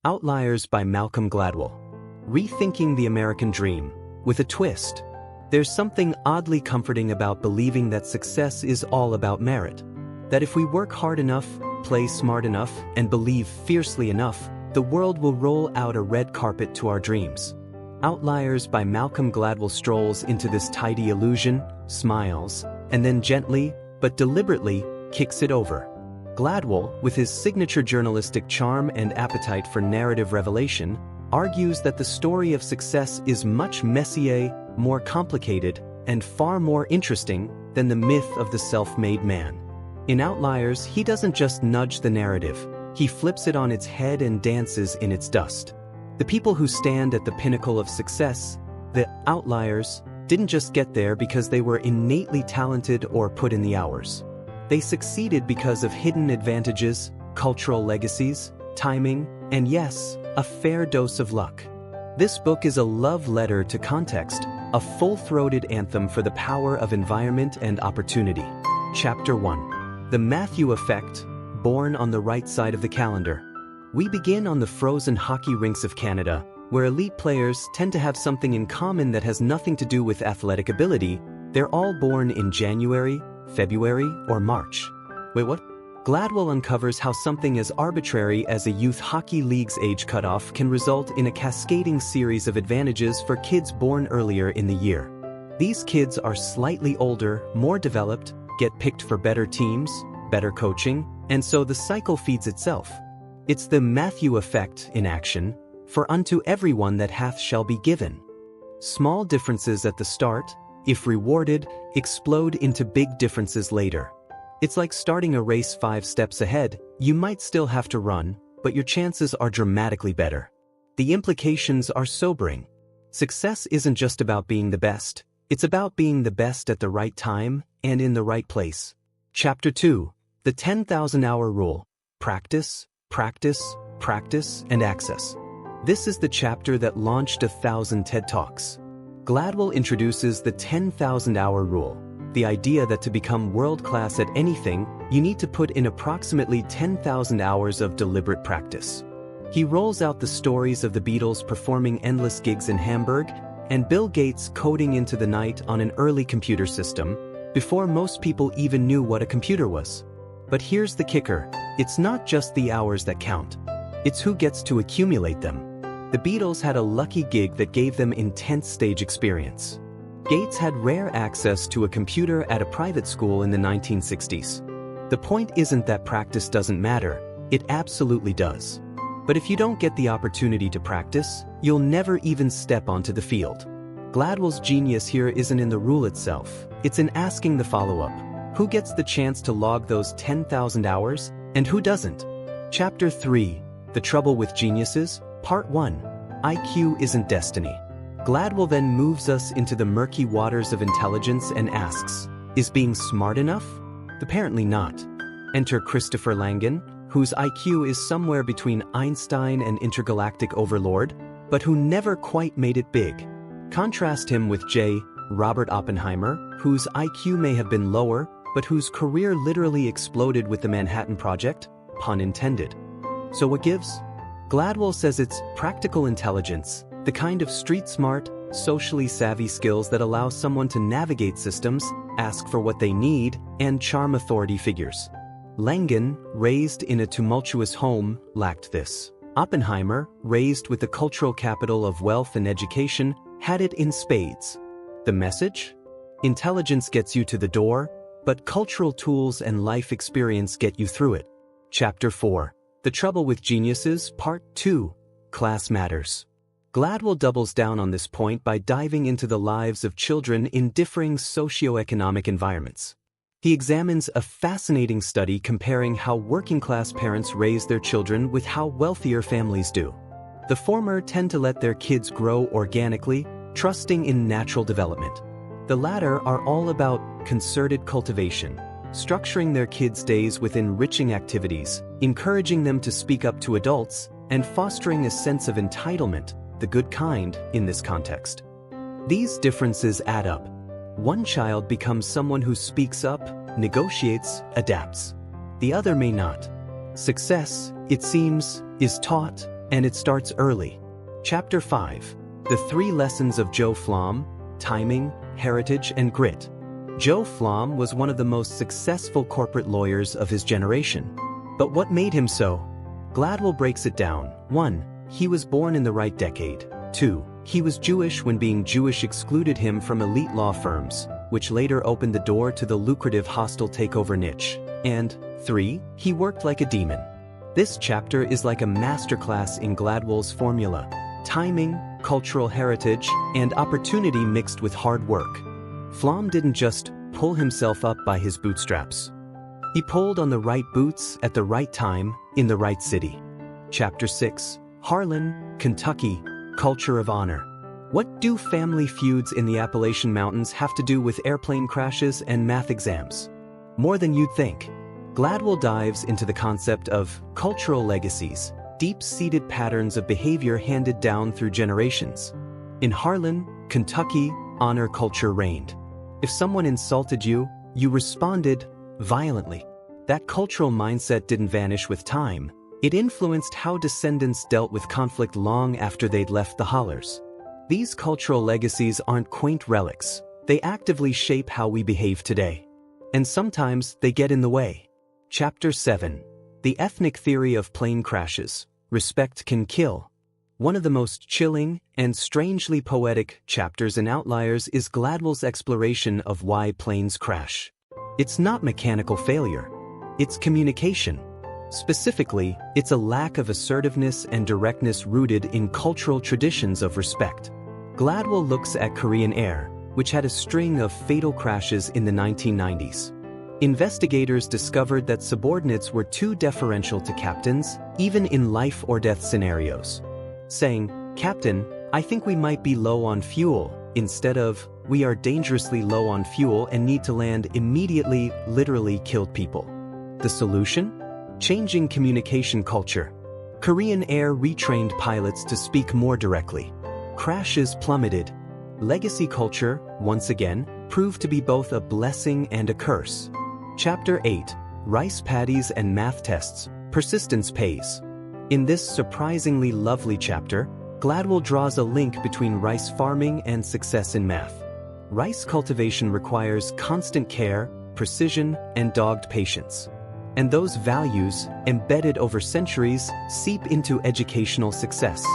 Outliers by Malcolm Gladwell. Rethinking the American Dream, with a twist. There's something oddly comforting about believing that success is all about merit. That if we work hard enough, play smart enough, and believe fiercely enough, the world will roll out a red carpet to our dreams. Outliers by Malcolm Gladwell strolls into this tidy illusion, smiles, and then gently, but deliberately, kicks it over. Gladwell, with his signature journalistic charm and appetite for narrative revelation, argues that the story of success is much messier, more complicated, and far more interesting than the myth of the self-made man. In Outliers, he doesn't just nudge the narrative, he flips it on its head and dances in its dust. The people who stand at the pinnacle of success, the outliers, didn't just get there because they were innately talented or put in the hours. They succeeded because of hidden advantages, cultural legacies, timing, and yes, a fair dose of luck. This book is a love letter to context, a full-throated anthem for the power of environment and opportunity. Chapter 1. The Matthew Effect, born on the right side of the calendar. We begin on the frozen hockey rinks of Canada, where elite players tend to have something in common that has nothing to do with athletic ability. They're all born in January, February, or March. Wait, what? Gladwell uncovers how something as arbitrary as a youth hockey league's age cutoff can result in a cascading series of advantages for kids born earlier in the year. These kids are slightly older, more developed, get picked for better teams, better coaching, and so the cycle feeds itself. It's the Matthew effect in action, for unto everyone that hath shall be given. Small differences at the start, if rewarded, explode into big differences later. It's like starting a race 5 steps ahead. You might still have to run, but your chances are dramatically better. The implications are sobering. Success isn't just about being the best, it's about being the best at the right time and in the right place. Chapter 2. The 10,000-hour rule. Practice, practice, practice, and access. This is the chapter that launched 1,000 TED Talks. Gladwell introduces the 10,000-hour rule, the idea that to become world-class at anything, you need to put in approximately 10,000 hours of deliberate practice. He rolls out the stories of the Beatles performing endless gigs in Hamburg and Bill Gates coding into the night on an early computer system before most people even knew what a computer was. But here's the kicker, it's not just the hours that count. It's who gets to accumulate them. The Beatles had a lucky gig that gave them intense stage experience. Gates had rare access to a computer at a private school in the 1960s. The point isn't that practice doesn't matter, it absolutely does. But if you don't get the opportunity to practice, you'll never even step onto the field. Gladwell's genius here isn't in the rule itself, it's in asking the follow-up. Who gets the chance to log those 10,000 hours, and who doesn't? Chapter 3. The Trouble with Geniuses, Part 1. IQ isn't destiny. Gladwell then moves us into the murky waters of intelligence and asks, is being smart enough? Apparently not. Enter Christopher Langan, whose IQ is somewhere between Einstein and intergalactic overlord, but who never quite made it big. Contrast him with J. Robert Oppenheimer, whose IQ may have been lower, but whose career literally exploded with the Manhattan Project, pun intended. So what gives? Gladwell says it's practical intelligence, the kind of street-smart, socially savvy skills that allow someone to navigate systems, ask for what they need, and charm authority figures. Langan, raised in a tumultuous home, lacked this. Oppenheimer, raised with the cultural capital of wealth and education, had it in spades. The message? Intelligence gets you to the door, but cultural tools and life experience get you through it. Chapter 4. The Trouble with Geniuses, Part 2. Class Matters. Gladwell doubles down on this point by diving into the lives of children in differing socioeconomic environments. He examines a fascinating study comparing how working-class parents raise their children with how wealthier families do. The former tend to let their kids grow organically, trusting in natural development. The latter are all about concerted cultivation, structuring their kids' days with enriching activities, encouraging them to speak up to adults, and fostering a sense of entitlement, the good kind, in this context. These differences add up. One child becomes someone who speaks up, negotiates, adapts. The other may not. Success, it seems, is taught, And it starts early. Chapter 5. The 3 Lessons of Joe Flom: Timing, Heritage, and Grit. Joe Flom was one of the most successful corporate lawyers of his generation. But what made him so? Gladwell breaks it down. 1. He was born in the right decade. 2. He was Jewish when being Jewish excluded him from elite law firms, which later opened the door to the lucrative hostile takeover niche. And 3. He worked like a demon. This chapter is like a masterclass in Gladwell's formula: timing, cultural heritage, and opportunity mixed with hard work. Flom didn't just pull himself up by his bootstraps. He pulled on the right boots at the right time in the right city. Chapter 6. Harlan, Kentucky, Culture of Honor. What do family feuds in the Appalachian Mountains have to do with airplane crashes and math exams? More than you'd think. Gladwell dives into the concept of cultural legacies, deep-seated patterns of behavior handed down through generations. In Harlan, Kentucky, honor culture reigned. If someone insulted you, you responded violently. That cultural mindset didn't vanish with time. It influenced how descendants dealt with conflict long after they'd left the hollers. These cultural legacies aren't quaint relics. They actively shape how we behave today. And sometimes they get in the way. Chapter 7. The Ethnic Theory of Plane Crashes. Respect Can Kill. One of the most chilling and strangely poetic chapters in Outliers is Gladwell's exploration of why planes crash. It's not mechanical failure. It's communication. Specifically, it's a lack of assertiveness and directness rooted in cultural traditions of respect. Gladwell looks at Korean Air, which had a string of fatal crashes in the 1990s. Investigators discovered that subordinates were too deferential to captains, even in life-or-death scenarios. Saying, "Captain, I think we might be low on fuel," instead of, "We are dangerously low on fuel and need to land immediately," literally killed people. The solution? Changing communication culture. Korean Air retrained pilots to speak more directly. Crashes plummeted. Legacy culture, once again, proved to be both a blessing and a curse. Chapter 8. Rice Paddies and Math Tests. Persistence Pays. In this surprisingly lovely chapter, Gladwell draws a link between rice farming and success in math. Rice cultivation requires constant care, precision, and dogged patience. And those values, embedded over centuries, seep into educational success.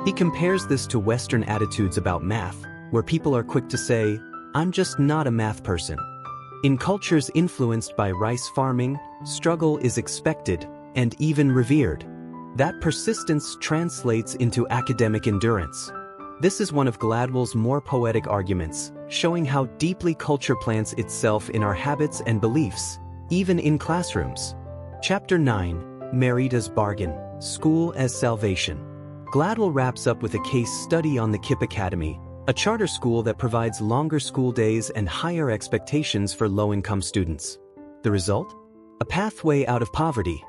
He compares this to Western attitudes about math, where people are quick to say, "I'm just not a math person." In cultures influenced by rice farming, struggle is expected and even revered. That persistence translates into academic endurance. This is one of Gladwell's more poetic arguments, showing how deeply culture plants itself in our habits and beliefs, even in classrooms. Chapter 9. Married as Bargain, School as Salvation. Gladwell wraps up with a case study on the KIPP Academy, a charter school that provides longer school days and higher expectations for low-income students. The result? A pathway out of poverty.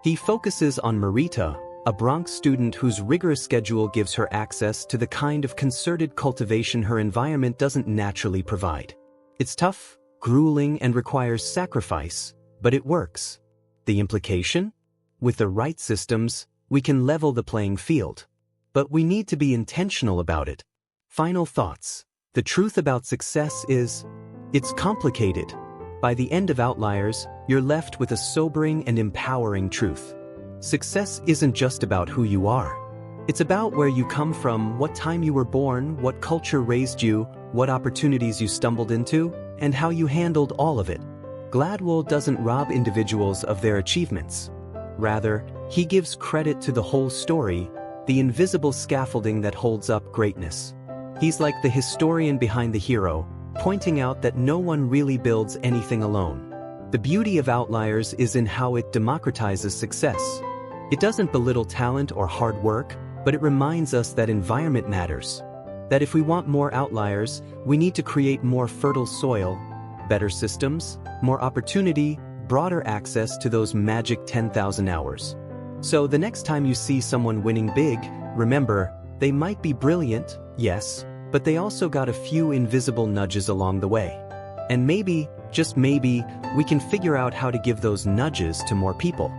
He focuses on Marita, a Bronx student whose rigorous schedule gives her access to the kind of concerted cultivation her environment doesn't naturally provide. It's tough, grueling, and requires sacrifice, but it works. The implication? With the right systems, we can level the playing field. But we need to be intentional about it. Final thoughts. The truth about success is, it's complicated. By the end of Outliers, you're left with a sobering and empowering truth. Success isn't just about who you are. It's about where you come from, what time you were born, what culture raised you, what opportunities you stumbled into, and how you handled all of it. Gladwell doesn't rob individuals of their achievements. Rather, he gives credit to the whole story, the invisible scaffolding that holds up greatness. He's like the historian behind the hero, pointing out that no one really builds anything alone. The beauty of Outliers is in how it democratizes success. It doesn't belittle talent or hard work, but it reminds us that environment matters. That if we want more outliers, we need to create more fertile soil, better systems, more opportunity, broader access to those magic 10,000 hours. So the next time you see someone winning big, remember, they might be brilliant, yes, but they also got a few invisible nudges along the way. And maybe, just maybe, we can figure out how to give those nudges to more people.